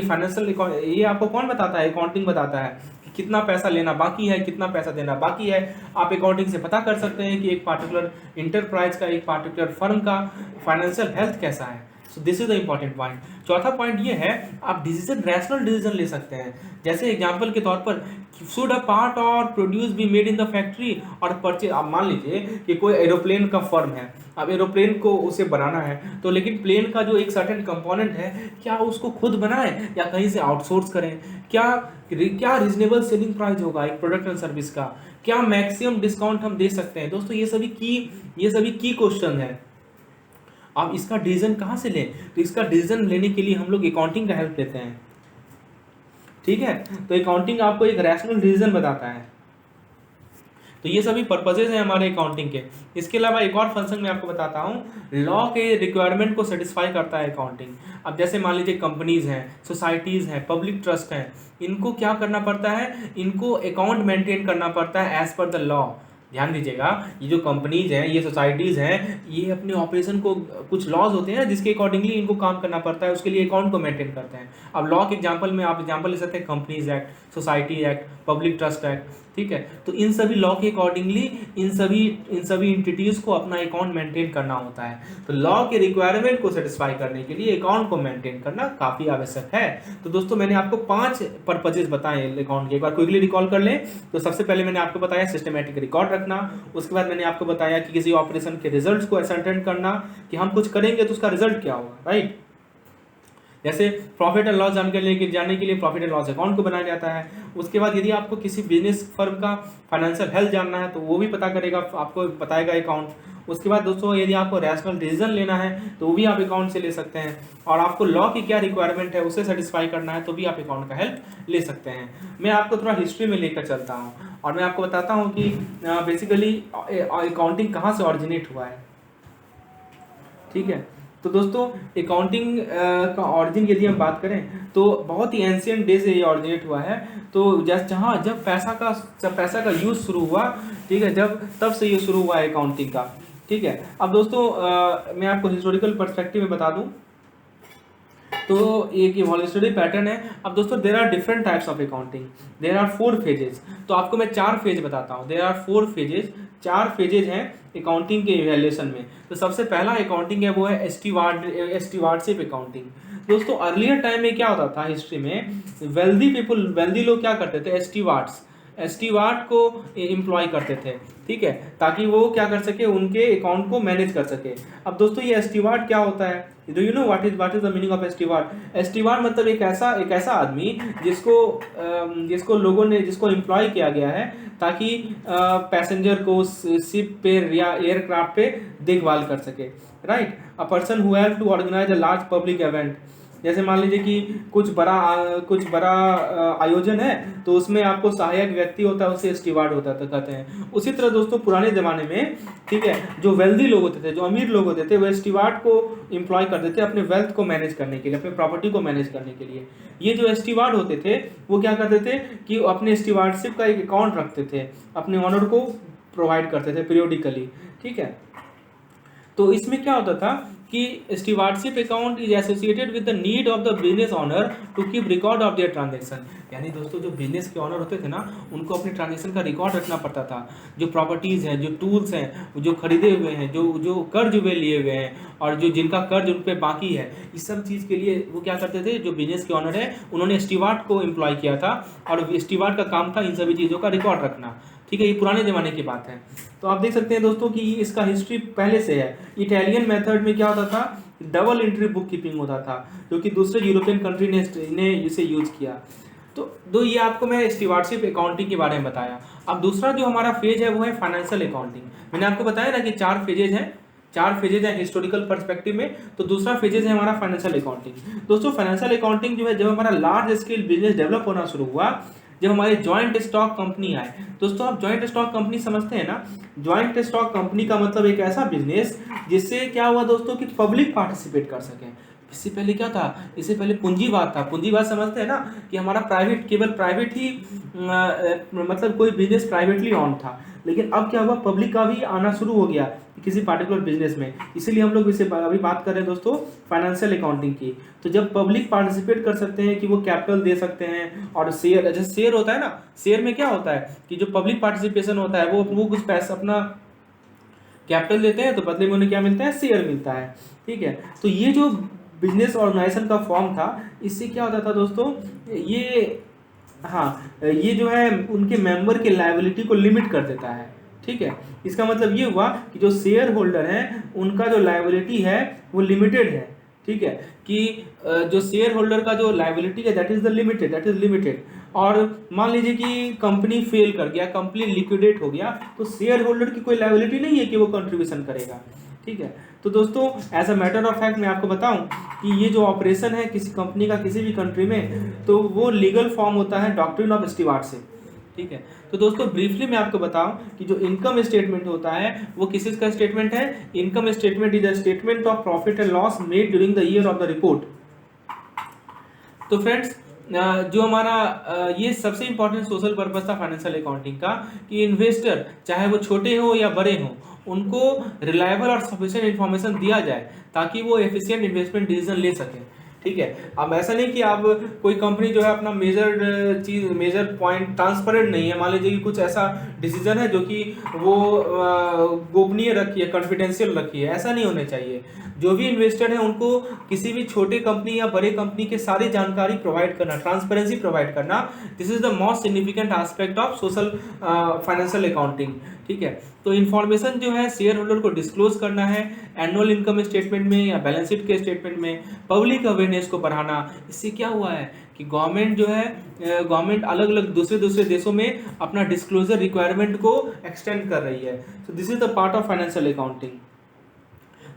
फाइनेंशियल ये आपको कौन बताता है? अकाउंटिंग बताता है कि कितना पैसा लेना बाकी है, कितना पैसा देना बाकी है। आप अकाउंटिंग से पता कर सकते हैं कि एक पार्टिकुलर इंटरप्राइज का, एक पार्टिकुलर फर्म का फाइनेंशियल हेल्थ कैसा है। सो this is the important point. चौथा पॉइंट ये है, आप रैशनल डिसीजन ले सकते हैं। जैसे एग्जांपल के तौर पर, शुड अ पार्ट और produce be made in the factory और परचेज। आप मान लीजिए कि कोई एरोप्लेन का फर्म है, अब एरोप्लेन को उसे बनाना है, तो लेकिन प्लेन का जो एक सर्टेन कंपोनेंट है, क्या उसको खुद बनाएं या कहीं से आउटसोर्स करें? क्या रीजनेबल सेलिंग प्राइस होगा एक प्रोडक्ट एंड सर्विस का? क्या मैक्सिमम डिस्काउंट हम दे सकते हैं? दोस्तों ये सभी की क्वेश्चन है। आप इसका डिसीजन कहाँ से लें? तो इसका डिसीजन लेने के लिए हम लोग अकाउंटिंग का हेल्प लेते हैं, ठीक है। तो अकाउंटिंग आपको एक रैशनल डिसीजन बताता है। तो ये सभी पर्पजेज हैं हमारे अकाउंटिंग के। इसके अलावा एक और फंक्शन मैं आपको बताता हूँ, लॉ के रिक्वायरमेंट को सेटिस्फाई करता है अकाउंटिंग। अब जैसे मान लीजिए कंपनीज हैं, सोसाइटीज़ हैं, पब्लिक ट्रस्ट हैं, इनको क्या करना पड़ता है? इनको अकाउंट मेंटेन करना पड़ता है एज पर द लॉ। ध्यान दीजिएगा, ये जो कंपनीज हैं, ये सोसाइटीज़ हैं, ये अपने ऑपरेशन को, कुछ लॉज होते हैं जिसके अकॉर्डिंगली इनको काम करना पड़ता है, उसके लिए अकाउंट को मेंटेन करते हैं। अब लॉ के एग्जांपल में आप एग्जांपल ले सकते हैं companies act, society act, public trust act, ठीक है। तो इन सभी लॉ के अकॉर्डिंगली इन सभी इंटिटीज़ को अपना अकाउंट मेंटेन करना होता है। तो लॉ के रिक्वायरमेंट को सेटिस्फाई करने के लिए अकाउंट को मेंटेन करना काफ़ी आवश्यक है। तो दोस्तों मैंने आपको 5 पर्पजेज बताए अकाउंट के, एक बार क्विकली रिकॉल कर लें। तो सबसे पहले मैंने आपको बताया सिस्टमेटिक रिकॉर्ड रखना, उसके बाद मैंने आपको बताया कि किसी ऑपरेशन के रिजल्ट्स को असर्टेन करना, कि हम कुछ करेंगे तो उसका रिजल्ट क्या होगा, राइट। जैसे प्रॉफिट एंड लॉस जाने के लिए प्रॉफिट एंड लॉस अकाउंट को बनाया जाता है। उसके बाद यदि आपको किसी बिजनेस फर्म का फाइनेंशियल हेल्थ जानना है तो वो भी पता करेगा, आपको बताएगा अकाउंट। उसके बाद दोस्तों यदि आपको रैशनल डिसीजन लेना है तो वो भी आप अकाउंट से ले सकते हैं, और आपको लॉ की क्या रिक्वायरमेंट है उसे सेटिस्फाई करना है तो भी आप अकाउंट का हेल्प ले सकते हैं। मैं आपको थोड़ा हिस्ट्री में लेकर चलता हूँ और मैं आपको बताता हूँ कि बेसिकली अकाउंटिंग कहाँ से ऑरिजिनेट हुआ है, ठीक है। तो दोस्तों अकाउंटिंग का ऑरिजिन यदि हम बात करें तो बहुत ही एंशियंट डे से ये ऑरिजिनेट हुआ है। तो जब पैसा का यूज़ शुरू हुआ, ठीक है, तब से ये शुरू हुआ है अकाउंटिंग का, ठीक है। अब दोस्तों मैं आपको हिस्टोरिकल पर्सपेक्टिव में बता दूं तो एक इवोल्यूशनरी पैटर्न है। अब दोस्तों there are different types of accounting, there are 4 phases. तो आपको मैं 4 फेज बताता हूँ। देयर आर 4 फेजेस, 4 फेजेज हैं अकाउंटिंग के इवैल्यूएशन में। तो सबसे पहला अकाउंटिंग है वो है एस्टीवार्डशिप अकाउंटिंग। दोस्तों अर्लियर टाइम में क्या होता था हिस्ट्री में, वेल्दी लोग क्या करते थे, एस्टीवार्ड को एम्प्लॉय करते थे, ठीक है, ताकि वो क्या कर सके, उनके अकाउंट को मैनेज कर सके। अब दोस्तों ये एस्टीवार्ड क्या होता है? Do you know what is the meaning of steward? Steward मतलब एक ऐसा आदमी जिसको लोगों ने एम्प्लॉय किया गया है ताकि पैसेंजर को शिप पे या एयरक्राफ्ट पे देखभाल कर सके, right. A person who help to organise a large public event. जैसे मान लीजिए कि कुछ बड़ा आयोजन है तो उसमें आपको सहायक व्यक्ति होता है, उसे स्टीवार्ड होता है कहते हैं। उसी तरह दोस्तों पुराने ज़माने में, ठीक है, जो वेल्दी लोग होते थे, जो अमीर लोग होते थे, वो स्टीवार्ड को एम्प्लॉय करते थे अपने वेल्थ को मैनेज करने के लिए, अपने प्रॉपर्टी को मैनेज करने के लिए। ये जो स्टीवार्ड होते थे वो क्या करते थे कि अपने स्टीवार्डशिप का एक अकाउंट रखते थे, अपने ऑनर को प्रोवाइड करते थे पीरियोडिकली, ठीक है। तो इसमें क्या होता था कि stewardship account is associated with the need of the business owner to keep record of their transaction. यानी दोस्तों जो बिजनेस के ऑनर होते थे ना, उनको अपने ट्रांजैक्शन का रिकॉर्ड रखना पड़ता था। जो प्रॉपर्टीज़ हैं, जो टूल्स हैं, जो खरीदे हुए हैं, जो कर्ज वे लिए हुए हैं, और जिनका कर्ज उन पर बाकी है, इस सब चीज़ के लिए वो क्या करते थे, जो बिजनेस के ऑनर है उन्होंने स्टीवार्ड को एम्प्लॉय किया था, और स्टीवार्ड का काम था इन सभी चीज़ों का रिकॉर्ड रखना, ठीक है। ये पुराने ज़माने की बात है। तो आप देख सकते हैं दोस्तों कि इसका हिस्ट्री पहले से है। इटालियन मेथड में क्या होता था, डबल एंट्री बुक कीपिंग होता था, जो कि दूसरे यूरोपियन कंट्री ने इसे यूज किया। तो ये आपको मैं स्टीवार्डशिप अकाउंटिंग के बारे में बताया। अब दूसरा जो हमारा फेज है वो है फाइनेंशियल अकाउंटिंग। मैंने आपको बताया ना कि 4 फेजेज हैं हिस्टोरिकल पर्सपेक्टिव में। तो दूसरा फेजेज है हमारा फाइनेंशियल अकाउंटिंग। दोस्तों फाइनेंशियल अकाउंटिंग जो है, जब हमारा लार्ज स्केल बिजनेस डेवलप होना शुरू हुआ, जब हमारी जॉइंट स्टॉक कंपनी आए। दोस्तों आप जॉइंट स्टॉक कंपनी समझते हैं ना? जॉइंट स्टॉक कंपनी का मतलब एक ऐसा बिजनेस जिससे क्या हुआ दोस्तों कि पब्लिक पार्टिसिपेट कर सके। इससे पहले क्या था? इससे पहले पूंजीवाद था। पूंजीवाद समझते हैं ना कि हमारा केवल प्राइवेट ही मतलब कोई बिजनेस प्राइवेटली ऑन था। लेकिन अब क्या हुआ, पब्लिक का भी आना शुरू हो गया किसी पार्टिकुलर बिजनेस में। इसीलिए हम लोग इसे अभी बात कर रहे हैं दोस्तों फाइनेंशियल अकाउंटिंग की। तो जब पब्लिक पार्टिसिपेट कर सकते हैं कि वो कैपिटल दे सकते हैं, और शेयर, जैसे शेयर होता है ना, शेयर में क्या होता है कि जो पब्लिक पार्टिसिपेशन होता है वो कुछ पैसा अपना कैपिटल देते हैं, तो बदले में उन्हें क्या मिलता है? शेयर मिलता है। ठीक है, तो ये जो बिजनेस ऑर्गेनाइजेशन का फॉर्म था, इससे क्या होता था दोस्तों, ये जो है उनके मेंबर के लायबिलिटी को लिमिट कर देता है। ठीक है, इसका मतलब ये हुआ कि जो शेयर होल्डर हैं उनका जो लायबिलिटी है वो लिमिटेड है। ठीक है, कि जो शेयर होल्डर का जो लायबिलिटी है दैट इज लिमिटेड। और मान लीजिए कि कंपनी फेल कर गया, कंपनी लिक्विडेट हो गया, तो शेयर होल्डर की कोई लायबिलिटी नहीं है कि वो कंट्रीब्यूशन करेगा। ठीक है, तो दोस्तों as a matter of fact मैं आपको बताऊं कि ये जो ऑपरेशन है किसी कंपनी का किसी भी कंट्री में, तो वो लीगल फॉर्म होता है डॉक्ट्रिन ऑफ स्टीवार्डशिप। ठीक है, तो दोस्तों ब्रीफली मैं आपको बताऊं कि जो इनकम स्टेटमेंट होता है वो किस का स्टेटमेंट है? Income statement is a statement of profit and loss made during the year of the report. तो फ्रेंड्स जो हमारा ये सबसे इंपॉर्टेंट सोशल पर्पस था फाइनेंशियल अकाउंटिंग का, कि इन्वेस्टर चाहे वो छोटे हो या बड़े हो, उनको रिलायबल और सफिशिएंट इन्फॉर्मेशन दिया जाए ताकि वो एफिशिएंट इन्वेस्टमेंट डिसीजन ले सकें। ठीक है, अब ऐसा नहीं कि आप कोई कंपनी जो है अपना मेजर पॉइंट ट्रांसपेरेंट नहीं है, मान लीजिए कि कुछ ऐसा डिसीजन है जो कि वो गोपनीय रखी है, कॉन्फिडेंशियल रखी है, ऐसा नहीं होना चाहिए। जो भी इन्वेस्टर है उनको किसी भी छोटे कंपनी या बड़े कंपनी के सारी जानकारी प्रोवाइड करना, ट्रांसपेरेंसी प्रोवाइड करना, this is the most significant aspect of social financial accounting. ठीक है, तो इन्फॉर्मेशन जो है शेयर होल्डर को डिस्क्लोज करना है एनुअल इनकम स्टेटमेंट में या बैलेंस शीट के स्टेटमेंट में, पब्लिक अवेयरनेस को बढ़ाना। इससे क्या हुआ है कि गवर्नमेंट अलग अलग दूसरे देशों में अपना डिस्क्लोजर रिक्वायरमेंट को एक्सटेंड कर रही है। सो this is the part of financial accounting.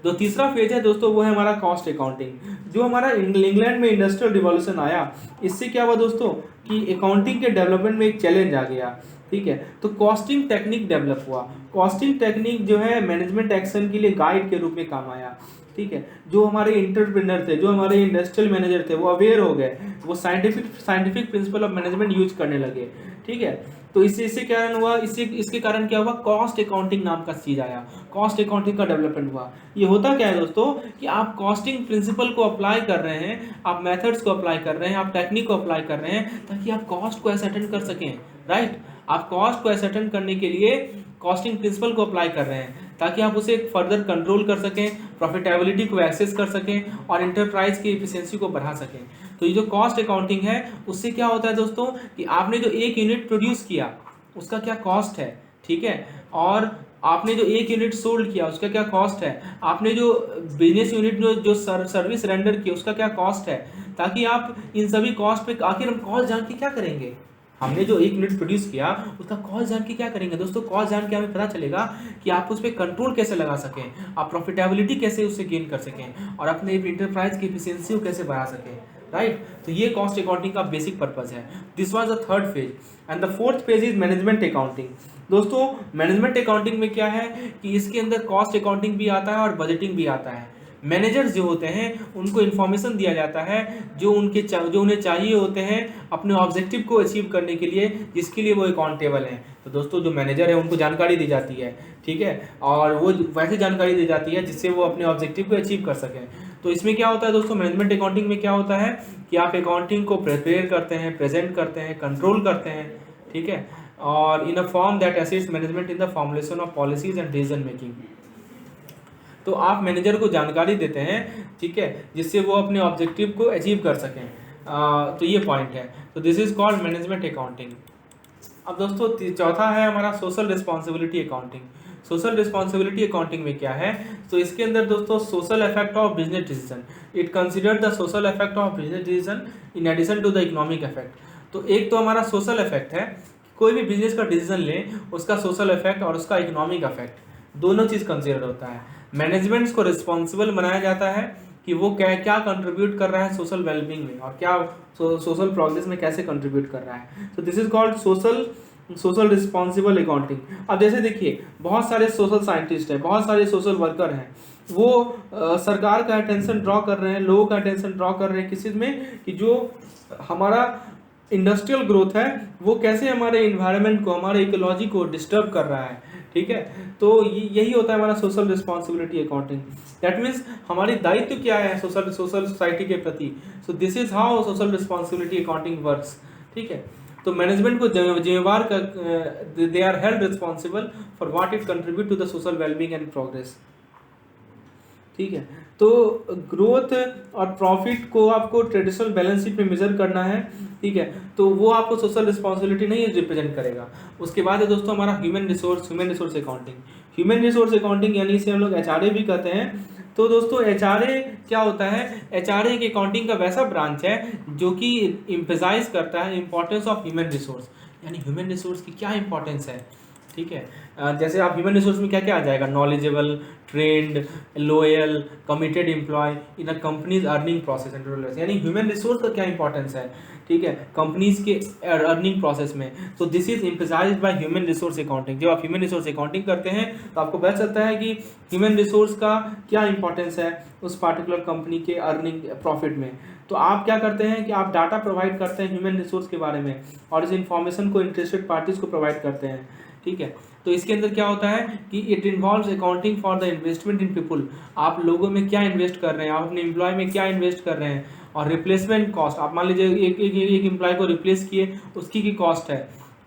जो तीसरा फेज है दोस्तों वो है हमारा कॉस्ट अकाउंटिंग। जो हमारा इंग्लैंड में इंडस्ट्रियल रिवॉल्यूशन आया, इससे क्या हुआ दोस्तों कि अकाउंटिंग के डेवलपमेंट में एक चैलेंज आ गया। ठीक है, तो कॉस्टिंग टेक्निक डेवलप हुआ। कॉस्टिंग टेक्निक जो है मैनेजमेंट एक्शन के लिए गाइड के रूप में काम आया। ठीक है, जो हमारे इंटरप्रेन्योर थे, जो हमारे इंडस्ट्रियल मैनेजर थे, वो अवेयर हो गए, वो scientific principle of management use करने लगे। ठीक है, तो इससे कारण हुआ, इसके कारण क्या हुआ, कॉस्ट अकाउंटिंग नाम का चीज आया, कॉस्ट अकाउंटिंग का डेवलपमेंट हुआ। ये होता क्या है दोस्तों कि आप कॉस्टिंग प्रिंसिपल को अप्लाई कर रहे हैं, आप मेथड्स को अप्लाई कर रहे हैं, आप टेक्निक को अप्लाई कर रहे हैं ताकि आप कॉस्ट को एसर्टेन कर सकें। राइट, आप कॉस्ट को एसर्टेन करने के लिए कॉस्टिंग प्रिंसिपल को अप्लाई कर रहे हैं ताकि आप उसे फर्दर कंट्रोल कर सकें, प्रॉफिटेबिलिटी को एक्सेस कर सकें और इंटरप्राइज की एफिशिएंसी को बढ़ा सकें। तो ये जो कॉस्ट अकाउंटिंग है उससे क्या होता है दोस्तों कि आपने जो एक यूनिट प्रोड्यूस किया उसका क्या कॉस्ट है। ठीक है, और आपने जो एक यूनिट सोल्ड किया उसका क्या कॉस्ट है, आपने जो बिजनेस यूनिट जो सर्विस रेंडर की उसका क्या कॉस्ट है, ताकि आप इन सभी कॉस्ट पे आखिर हम कॉस्ट जान के क्या करेंगे। हमने जो एक यूनिट प्रोड्यूस किया उसका कॉस्ट जान के क्या करेंगे दोस्तों, कॉस्ट जान के हमें पता चलेगा कि आप उस पर कंट्रोल कैसे लगा सकें, आप प्रॉफिटेबिलिटी कैसे उससे गेन कर सकें और अपने इंटरप्राइज की एफिशिएंसी को कैसे बढ़ा सकें। राइट, तो ये कॉस्ट अकाउंटिंग का बेसिक पर्पस है। This was the third phase and the fourth phase is management accounting. दोस्तों मैनेजमेंट अकाउंटिंग में क्या है कि इसके अंदर कॉस्ट अकाउंटिंग भी आता है और बजटिंग भी आता है। मैनेजर्स जो होते हैं उनको इन्फॉर्मेशन दिया जाता है जो उन्हें चाहिए होते हैं अपने ऑब्जेक्टिव को अचीव करने के लिए, जिसके लिए वो अकाउंटेबल हैं। तो दोस्तों जो मैनेजर है उनको जानकारी दी जाती है, ठीक है, और वो वैसे जानकारी दी जाती है जिससे वो अपने ऑब्जेक्टिव को अचीव कर सकें। तो इसमें क्या होता है दोस्तों, मैनेजमेंट अकाउंटिंग में क्या होता है कि आप अकाउंटिंग को प्रिपेयर करते हैं, प्रेजेंट करते हैं, कंट्रोल करते हैं। ठीक है, और in a form that assist management in the formulation of policies and decision making. तो आप मैनेजर को जानकारी देते हैं, ठीक है, जिससे वो अपने ऑब्जेक्टिव को अचीव कर सकें। तो ये पॉइंट है, तो this is called management accounting. अब दोस्तों चौथा है हमारा social responsibility accounting. Social responsibility accounting में क्या है, तो इसके अंदर दोस्तों social effect of business decision, it consider the social effect of business decision in addition to the economic effect. तो एक तो हमारा सोशल इफेक्ट है, कोई भी बिजनेस का डिसीजन लें उसका सोशल इफेक्ट और उसका इकोनॉमिक इफेक्ट दोनों चीज़ कंसिडर होता है। मैनेजमेंट्स को रिस्पॉन्सिबल बनाया जाता है कि वो क्या क्या कंट्रीब्यूट कर रहा है सोशल वेलबींग में और क्या सोशल प्रोग्रेस में कैसे कंट्रीब्यूट कर रहा है। तो this is called social responsible accounting. अब जैसे देखिए बहुत सारे सोशल साइंटिस्ट हैं, बहुत सारे सोशल वर्कर हैं, वो सरकार का अटेंशन ड्रॉ कर रहे हैं, लोगों का अटेंशन ड्रॉ कर रहे हैं किस चीज़ में कि जो हमारा इंडस्ट्रियल ग्रोथ है वो कैसे हमारे इन्वायरमेंट को, हमारे इकोलॉजी को डिस्टर्ब कर रहा है। ठीक है, तो यही होता है हमारा social responsibility accounting. That means हमारी दायित्व क्या है सोशल सोसाइटी के प्रति। So this is how social responsibility accounting works. ठीक है, तो मैनेजमेंट को जिम्मेवार they are held responsible for what it contribute to the social wellbeing and progress. ठीक है, तो ग्रोथ और प्रॉफिट को आपको ट्रेडिशनल बैलेंस शीट में मेजर करना है। ठीक है, तो वो आपको सोशल रिस्पॉन्सिबिलिटी नहीं रिप्रेजेंट करेगा। उसके बाद है दोस्तों हमारा human resource accounting. Human resource accounting यानी इसे हम लोग HRA भी कहते हैं। तो दोस्तों HRA क्या होता है? HRA एक अकाउंटिंग का वैसा ब्रांच है जो कि एम्फसाइज करता है इंपॉर्टेंस ऑफ ह्यूमन रिसोर्स, यानी ह्यूमन रिसोर्स की क्या इंपॉर्टेंस है। ठीक है, जैसे आप ह्यूमन रिसोर्स में क्या क्या आ जाएगा? Knowledgeable, trained, loyal, committed employ in a company's earning process and rules, यानी ह्यूमन रिसोर्स का क्या इंपॉर्टेंस है। ठीक है, कंपनीज के अर्निंग प्रोसेस में। तो this is emphasized by human resource accounting. जब आप ह्यूमन रिसोर्स अकाउंटिंग करते हैं तो आपको पता चलता है कि ह्यूमन रिसोर्स का क्या इंपॉर्टेंस है उस पार्टिकुलर कंपनी के अर्निंग प्रॉफिट में। तो आप क्या करते हैं कि आप डाटा प्रोवाइड करते हैं ह्यूमन रिसोर्स के बारे में और इस इंफॉर्मेशन को इंटरेस्टेड पार्टीज को प्रोवाइड करते हैं। ठीक है, तो इसके अंदर क्या होता है कि it involves accounting for the investment in people. आप लोगों में क्या इन्वेस्ट कर रहे हैं, आप अपने एम्प्लॉय में क्या इन्वेस्ट कर रहे हैं, और रिप्लेसमेंट कॉस्ट, आप मान लीजिए एक एम्प्लॉय को रिप्लेस किए उसकी की कॉस्ट है।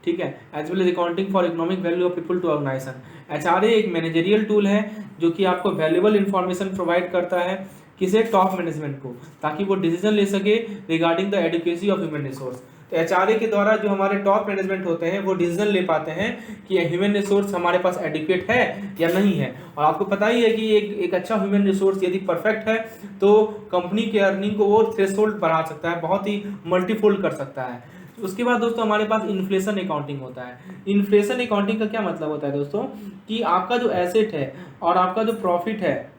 ठीक है, as well as accounting for economic value of people to organisation. HRA एक मैनेजरियल टूल है जो कि आपको वैल्यूएबल इंफॉर्मेशन प्रोवाइड करता है किसे? टॉप मैनेजमेंट को, ताकि वो डिसीजन ले सके regarding the adequacy of human resource. तो HRA के द्वारा जो हमारे टॉप मैनेजमेंट होते हैं वो डिसीजन ले पाते हैं कि ह्यूमन रिसोर्स हमारे पास एडिक्वेट है या नहीं है। और आपको पता ही है कि एक अच्छा ह्यूमन रिसोर्स यदि परफेक्ट है तो कंपनी के अर्निंग को वो थ्रेशोल्ड बढ़ा सकता है, बहुत ही मल्टीफोल्ड कर सकता है। उसके बाद दोस्तों हमारे पास इन्फ्लेशन अकाउंटिंग होता है। इन्फ्लेशन अकाउंटिंग का क्या मतलब होता है दोस्तों कि आपका जो एसेट है और आपका जो प्रॉफिट है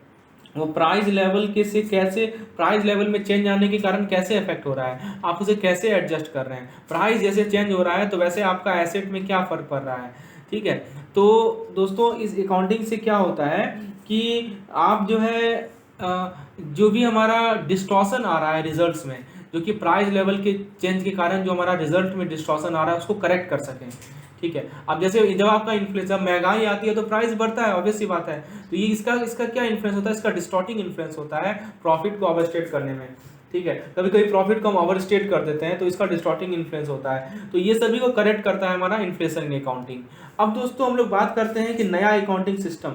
वो प्राइस लेवल के से कैसे, प्राइस लेवल में चेंज आने के कारण कैसे इफेक्ट हो रहा है, आप उसे कैसे एडजस्ट कर रहे हैं। प्राइस जैसे चेंज हो रहा है तो वैसे आपका एसेट में क्या फर्क पड़ रहा है। ठीक है, तो दोस्तों इस अकाउंटिंग से क्या होता है कि आप जो है जो भी हमारा डिस्टॉर्शन आ रहा है रिजल्ट्स में, जो कि प्राइस लेवल के चेंज के कारण जो हमारा रिजल्ट में डिस्टॉर्शन आ रहा है उसको करेक्ट कर सकें। ठीक है, अब जैसे जब आपका इन्फ्लेशन, महंगाई आती है तो प्राइस बढ़ता है, ऑब्वियस सी बात है। तो ये इसका क्या इन्फ्लुएंस होता है? इसका डिस्टॉर्टिंग इन्फ्लुएंस होता है प्रॉफिट को ओवरस्टेट करने में। ठीक है, कभी कभी प्रॉफिट को हम ओवरस्टेट कर देते हैं तो इसका डिस्टॉर्टिंग इन्फ्लुएंस होता है। तो ये सभी को करेक्ट करता है हमारा इन्फ्लेशन अकाउंटिंग। अब दोस्तों हम लोग बात करते हैं कि नया अकाउंटिंग सिस्टम,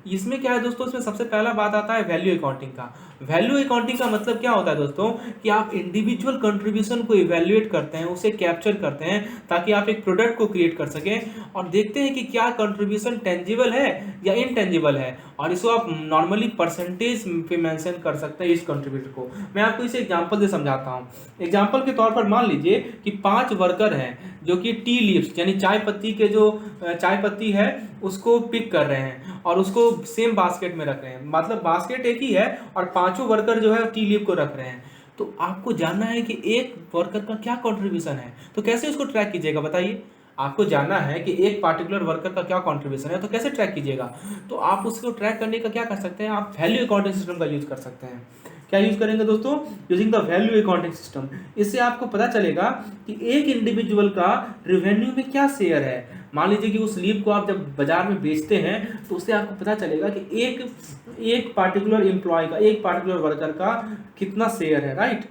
इसमें क्या है दोस्तों? इसमें सबसे पहला बात आता है वैल्यू अकाउंटिंग का। वैल्यू अकाउंटिंग का मतलब क्या होता है दोस्तों कि आप इंडिविजुअल कंट्रीब्यूशन को इवैल्यूएट करते हैं, उसे कैप्चर करते हैं ताकि आप एक प्रोडक्ट को क्रिएट कर सकें और देखते हैं कि क्या कंट्रीब्यूशन टेंजिबल है या इनटेंजिबल है, और इसको आप नॉर्मली परसेंटेज पे मेंशन कर सकते हैं इस कंट्रीब्यूटर को। मैं आपको इसे एग्जांपल से समझाता हूँ। एग्जांपल के तौर पर मान लीजिए कि 5 वर्कर हैं जो कि टी लीव्स यानी चाय पत्ती के जो चाय पत्ती है उसको पिक कर रहे हैं और उसको सेम बास्केट में रख रहे हैं, मतलब बास्केट एक ही है और 5 वर्कर जो है टी लीव को रख रहे हैं। तो आपको जानना है कि एक वर्कर का क्या कंट्रीब्यूशन है, तो कैसे उसको ट्रैक कीजिएगा बताइए? आपको जानना है कि एक पार्टिकुलर वर्कर का क्या कंट्रीब्यूशन है, तो कैसे ट्रैक कीजिएगा? तो आप उसको ट्रैक करने का क्या कर सकते हैं? आप वैल्यू अकाउंटिंग सिस्टम का यूज कर सकते हैं। क्या यूज करेंगे दोस्तों? Using the value accounting system. इससे आपको पता चलेगा कि एक इंडिविजुअल का रेवेन्यू में क्या शेयर है। मान लीजिए कि उस लीव को आप जब बाजार में बेचते हैं तो उससे आपको पता चलेगा कि एक पार्टिकुलर एम्प्लॉय का, एक पार्टिकुलर वर्कर का कितना शेयर है, राइट।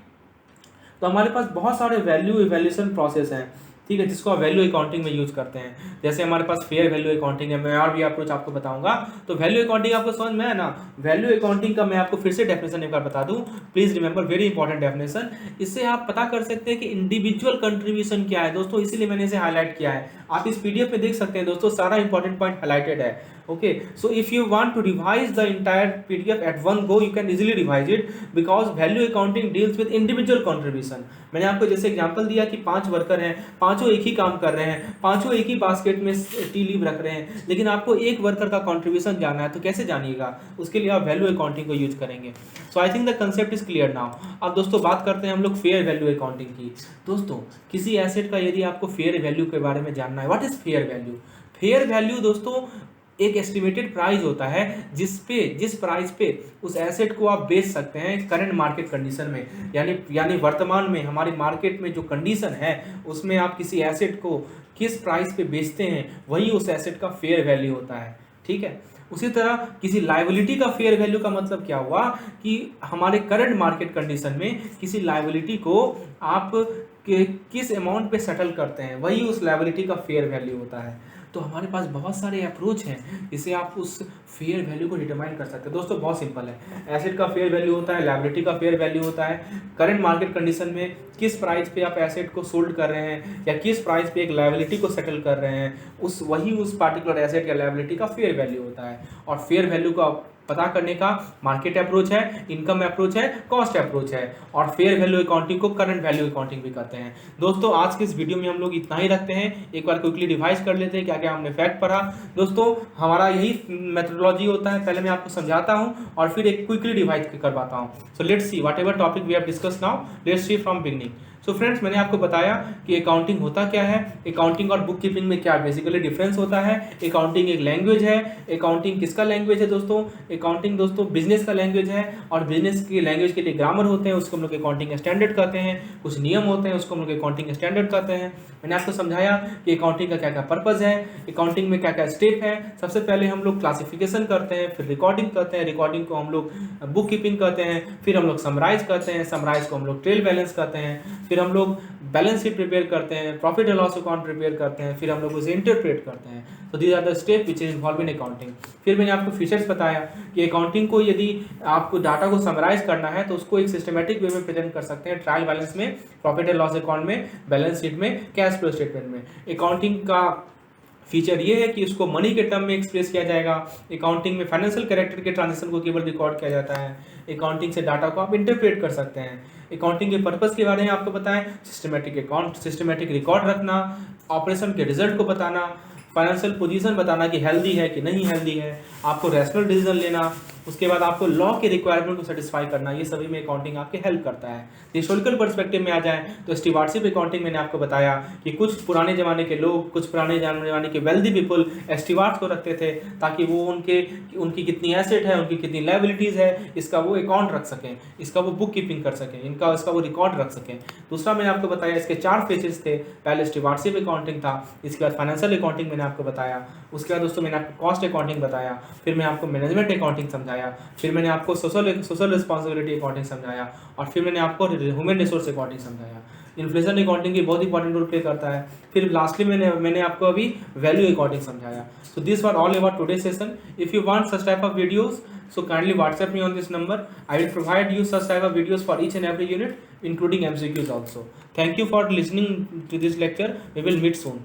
तो हमारे पास बहुत सारे वैल्यू इवैल्यूएशन प्रोसेस हैं, ठीक है, जिसको आप वैल्यू अकाउंटिंग में यूज करते हैं। जैसे हमारे पास फेयर वैल्यू अकाउंटिंग है, मैं और भी अप्रोच आपको बताऊंगा। तो वैल्यू अकाउंटिंग आपको समझ में है ना? वैल्यू अकाउंटिंग का मैं आपको फिर से डेफिनेशन एक बार बता दूं, please remember, very important definition. इससे आप पता कर सकते हैं कि इंडिविजुअल कंट्रीब्यूशन क्या है दोस्तों, इसीलिए मैंने इसे हाईलाइट किया है। आप इस पीडीएफ में देख सकते हैं दोस्तों, सारा इंपॉर्टेंट पॉइंट हाईलाइटेड है। Okay, so if you want to revise the entire PDF at one go, you can easily revise it because value accounting deals with individual contribution. मैंने आपको जैसे एग्जांपल दिया कि 5 वर्कर हैं, पांचों एक ही काम कर रहे हैं, पांचों एक ही बास्केट में टी लीव रख रहे हैं, लेकिन आपको एक वर्कर का कंट्रीब्यूशन जानना है तो कैसे जानिएगा? उसके लिए आप वैल्यू अकाउंटिंग को यूज करेंगे. So I think the concept is clear now. अब दोस्तों बात करते हैं हम लोग फेयर वैल्यू अकाउंटिंग की. दोस्तों किसी एसेट का यदि आपको फेयर वैल्यू के बारे में जानना है, what is fair value? Fair value दोस्तों एक एस्टिमेटेड प्राइस होता है जिस प्राइस पे उस एसेट को आप बेच सकते हैं करंट मार्केट कंडीशन में, यानी वर्तमान में हमारी मार्केट में जो कंडीशन है उसमें आप किसी एसेट को किस प्राइस पे बेचते हैं वही उस एसेट का फेयर वैल्यू होता है. ठीक है. उसी तरह किसी लायबिलिटी का फेयर वैल्यू का मतलब क्या हुआ कि हमारे करंट मार्केट कंडीशन में किसी लायबिलिटी को आप किस अमाउंट पे सेटल करते हैं वही उस लायबिलिटी का फेयर वैल्यू होता है. तो हमारे पास बहुत सारे अप्रोच हैं जिससे आप उस फेयर वैल्यू को डिटरमाइन कर सकते हैं. दोस्तों बहुत सिंपल है. एसेट का फेयर वैल्यू होता है, लायबिलिटी का फेयर वैल्यू होता है, करंट मार्केट कंडीशन में किस प्राइस पे आप एसेट को सोल्ड कर रहे हैं या किस प्राइस पे एक लायबिलिटी को सेटल कर रहे हैं, उस पार्टिकुलर एसेट या लायबिलिटी का फेयर वैल्यू होता है. और फेयर वैल्यू का पता करने का मार्केट अप्रोच है, इनकम अप्रोच है, कॉस्ट अप्रोच है, और फेयर वैल्यू अकाउंटिंग को करंट वैल्यू अकाउंटिंग भी कहते हैं. दोस्तों आज के इस वीडियो में हम लोग इतना ही रखते हैं. एक बार क्विकली रिवाइज कर लेते हैं क्या क्या हमने फैक्ट पढ़ा. दोस्तों हमारा यही मेथोडोलॉजी होता है, पहले मैं आपको समझाता हूं और फिर एक क्विकली रिवाइज करवाता हूं. So let's see whatever topic we have discuss now, let's see from beginning. So friends मैंने आपको बताया कि अकाउंटिंग होता क्या है, अकाउंटिंग और बुक कीपिंग में क्या बेसिकली डिफरेंस होता है. अकाउंटिंग एक लैंग्वेज है. अकाउंटिंग किसका लैंग्वेज है दोस्तों? अकाउंटिंग दोस्तों बिजनेस का लैंग्वेज है, और बिजनेस की लैंग्वेज के लिए ग्रामर होते हैं, उसको हम लोग अकाउंटिंग स्टैंडर्ड कहते हैं. कुछ नियम होते हैं उसको हम लोग अकाउंटिंग स्टैंडर्ड कहते हैं. मैंने आपको समझाया कि अकाउंटिंग का क्या क्या पर्पज है, अकाउंटिंग में क्या क्या स्टेप है. सबसे पहले हम लोग क्लासिफिकेशन करते हैं, फिर रिकॉर्डिंग करते हैं, रिकॉर्डिंग को हम लोग बुक कीपिंग कहते हैं, फिर हम लोग समराइज करते हैं, समराइज को हम लोग ट्रेल बैलेंस कहते हैं, फिर हम लोग बैलेंस शीट प्रिपेयर करते हैं, profit and loss account prepare करते हैं, फिर हम लोग उसे इंटरप्रेट करते हैं. तो these are the step which is involve in accounting. फिर मैंने आपको फीचर्स बताया कि अकाउंटिंग को यदि आपको डाटा को समराइज करना है तो उसको एक सिस्टमेटिक वे में प्रेजेंट कर सकते हैं, ट्रायल बैलेंस में, प्रॉफिट एंड लॉस अकाउंट में, बैलेंस शीट में, कैश फ्लो स्टेटमेंट में. अकाउंटिंग का फीचर ये है कि उसको मनी के टर्म में एक्सप्रेस किया जाएगा. अकाउंटिंग में फाइनेंशियल कैरेक्टर के ट्रांजेक्शन को केवल रिकॉर्ड किया जाता है. अकाउंटिंग से डाटा को आप इंटरप्रेट कर सकते हैं. अकाउंटिंग के पर्पस के बारे में आपको बताएं, सिस्टमेटिक रिकॉर्ड रखना, ऑपरेशन के रिजल्ट को बताना, फाइनेंशियल पोजीशन बताना कि हेल्दी है कि नहीं हेल्दी है, आपको रैशनल डिसीजन लेना, उसके बाद आपको लॉ के रिक्वायरमेंट को सेटिस्फाई करना. ये सभी में अकाउंटिंग आपके हेल्प करता है. हिस्टोरिकल पर्सपेक्टिव में आ जाए तो स्टीवार्डशिप अकाउंटिंग मैंने आपको बताया कि कुछ पुराने जमाने के लोग, कुछ पुराने जमाने के वेल्दी पीपल स्टीवार्ड्स को रखते थे ताकि वो उनकी कितनी एसेट है, उनकी कितनी लायबिलिटीज़ है, इसका वो अकाउंट रख सकें, इसका वो बुक कीपिंग कर सकें, इसका वो रिकॉर्ड रख सकें. दूसरा मैंने आपको बताया इसके 4 फेजेस थे. पहले स्टीवार्डशिप अकाउंटिंग था, इसके बाद फाइनेंशियल अकाउंटिंग मैंने आपको बताया, उसके बाद दोस्तों मैंने आपको कॉस्ट अकाउंटिंग बताया, फिर मैं आपको मैनेजमेंट अकाउंटिंग समझाया, फिर मैंने आपको सोशल रिस्पॉन्सिबिलिटी अकाउंटिंग समझाया, और फिर मैंने आपको ह्यूमन रिसोर्स अकाउंटिंग समझाया. इन्फ्लेशन अकाउंटिंग की बहुत इंपॉर्टेंट रोल प्ले करता है. फिर लास्टली मैंने आपको अभी वैल्यू अकाउंटिंग समझाया. So this were all about today session. If you want such type of videos, so kindly WhatsApp me on this number. I will provide you such type of videos for each and every unit, including MCQs also. Thank you for listening to this lecture. We will meet soon.